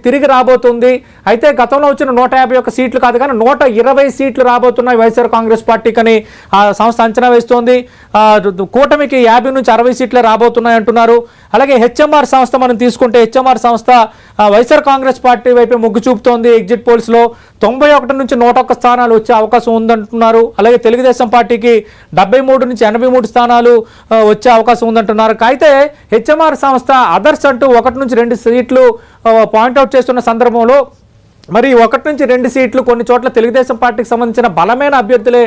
తిరిగి రాబోతుంది. అయితే గతంలో వచ్చిన 151 సీట్లు కాదు కానీ 120 సీట్లు రాబోతున్నాయి వైఎస్ఆర్ కాంగ్రెస్ పార్టీకని ఆ సంస్థ అంచనా వేస్తోంది. కూటమికి 50 నుంచి 60 సీట్లే రాబోతున్నాయి అంటున్నారు. అలాగే హెచ్ఎంఆర్ సంస్థ మనం తీసుకుంటే హెచ్ఎంఆర్ సంస్థ వైఎస్ఆర్ కాంగ్రెస్ పార్టీ వైపే మొగ్గు చూపుతోంది. ఎగ్జిట్ పోల్స్లో 91 నుంచి 101 స్థానాలు వచ్చే అవకాశం ఉందంటున్నారు. అలాగే తెలుగుదేశం పార్టీకి 73 నుంచి 83 స్థానాలు వచ్చే అవకాశం ఉందంటున్నారు. అయితే హెచ్ఎంఆర్ సంస్థ అదర్స్ అంటూ 1 నుంచి 2 సీట్లు పాయింట్అవుట్ చేస్తున్న సందర్భంలో మరి 1 నుంచి 2 సీట్లు కొన్ని చోట్ల తెలుగుదేశం పార్టీకి సంబంధించిన బలమైన అభ్యర్థులే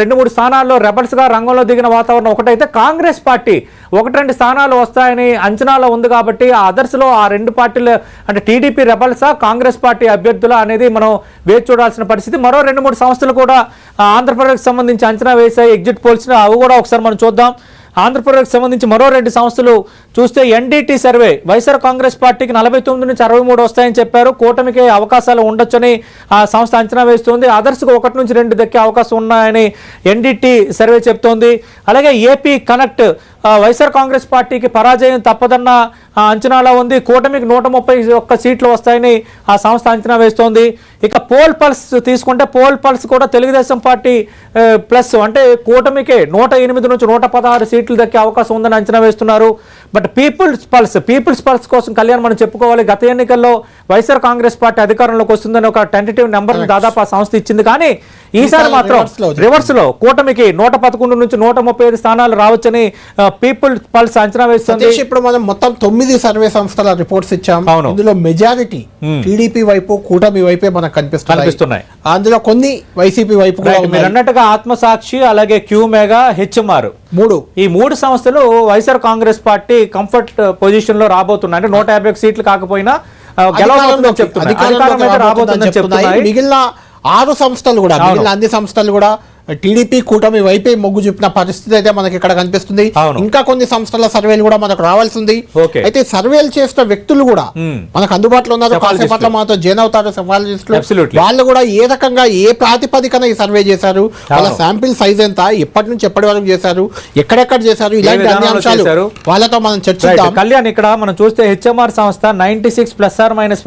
2-3 స్థానాల్లో రెబల్స్గా రంగంలో దిగిన వాతావరణం ఒకటైతే కాంగ్రెస్ పార్టీ 1-2 స్థానాలు వస్తాయని అంచనాలో ఉంది. కాబట్టి ఆ అదర్స్లో ఆ 2 పార్టీలు అంటే టీడీపీ రెబల్సా కాంగ్రెస్ పార్టీ అభ్యర్థుల అనేది మనం వేచి చూడాల్సిన పరిస్థితి. మరో 2-3 సంస్థలు కూడా ఆంధ్రప్రదేశ్కి సంబంధించి అంచనా వేశాయి ఎగ్జిట్ పోల్స్ని. అవి కూడా ఒకసారి మనం చూద్దాం. ఆంధ్రప్రదేశ్కి సంబంధించి మరో 2 సంస్థలు చూస్తే ఎన్డీటీ సర్వే వైఎస్ఆర్ కాంగ్రెస్ పార్టీకి 49 నుంచి 63 వస్తాయని చెప్పారు. కూటమికి అవకాశాలు ఉండొచ్చని ఆ సంస్థ అంచనా వేస్తుంది. అదర్స్కు 1 నుంచి 2 దక్కే అవకాశం ఉన్నాయని ఎన్డీటీ సర్వే చెప్తోంది. అలాగే ఏపీ కనెక్ట్ వైఎస్ఆర్ కాంగ్రెస్ పార్టీకి పరాజయం తప్పదన్న అంచనాలో ఉంది. కూటమికి 131 సీట్లు వస్తాయని ఆ సంస్థ అంచనా వేస్తోంది. ఇక పోల్ పల్స్ తీసుకుంటే పోల్ పల్స్ కూడా తెలుగుదేశం పార్టీ ప్లస్ అంటే కూటమికి 108 నుంచి 116 సీట్లు దక్కే అవకాశం ఉందని అంచనా వేస్తున్నారు. బట్ పీపుల్స్ పల్స్ కోసం కళ్యాణ్ మనం చెప్పుకోవాలి. గత ఎన్నికల్లో వైఎస్ఆర్ కాంగ్రెస్ పార్టీ అధికారంలోకి వస్తుందని ఒక టెంటేటివ్ నెంబర్ దాదాపు ఆ సంస్థ ఇచ్చింది. కానీ ఈసారి మాత్రం రివర్స్ లో కూటమికి 111 నుంచి 135 స్థానాలు రావచ్చని పీపుల్ పల్స్ అంచనా వేస్తుంది. ఇప్పుడు మనం మొత్తం 9 సర్వే సంస్థల రిపోర్ట్స్ ఇచ్చాం. ఇందులో మెజారిటీ టీడీపీ వైపు కూటమి వైపే మనకు కనిపిస్తున్నాయి. అందులో కొన్ని వైసీపీ వైపు మీరు అన్నట్టుగా ఆత్మసాక్షి అలాగే క్యూ మెగా హెచ్ఎంఆర్ ఈ 3 సంస్థలు YSR Congress party comfort position లో రాబోతున్నాయి. అంటే 151 సీట్లు కాకపోయినా గెలవబోతుందని చెప్తున్నాయి. మిగిలిన 6 సంస్థలు కూడా మిగిలిన అన్ని సంస్థలు కూడా టీడీపీ కూటమి వైపే మొగ్గు చూపిన పరిస్థితి అయితే మనకి ఇక్కడ కనిపిస్తుంది. ఇంకా కొన్ని సంస్థల సర్వేలు కూడా మనకు రావాల్సింది. అయితే సర్వేలు చేసిన వ్యక్తులు కూడా మనకు అందుబాటులో ఉన్నారు. కాసేపట్లో మనతో జాయిన్ అవుతారు సెఫాలజిస్టులు. వాళ్ళు కూడా ఏ రకంగా ఏ ప్రాతిపదికన ఈ సర్వే చేశారు, వాళ్ళ శాంపిల్ సైజ్ ఎంత, ఎప్పటి నుంచి ఎప్పటి వరకు చేశారు, ఎక్కడెక్కడ చేశారు, ఇలాంటి అన్ని అంశాలు వాళ్ళతో మనం చర్చిద్దాం. కళ్యాణ్ ఇక్కడ మనం చూస్తే హెచ్ఎంఆర్ సంస్థ 96 ± 5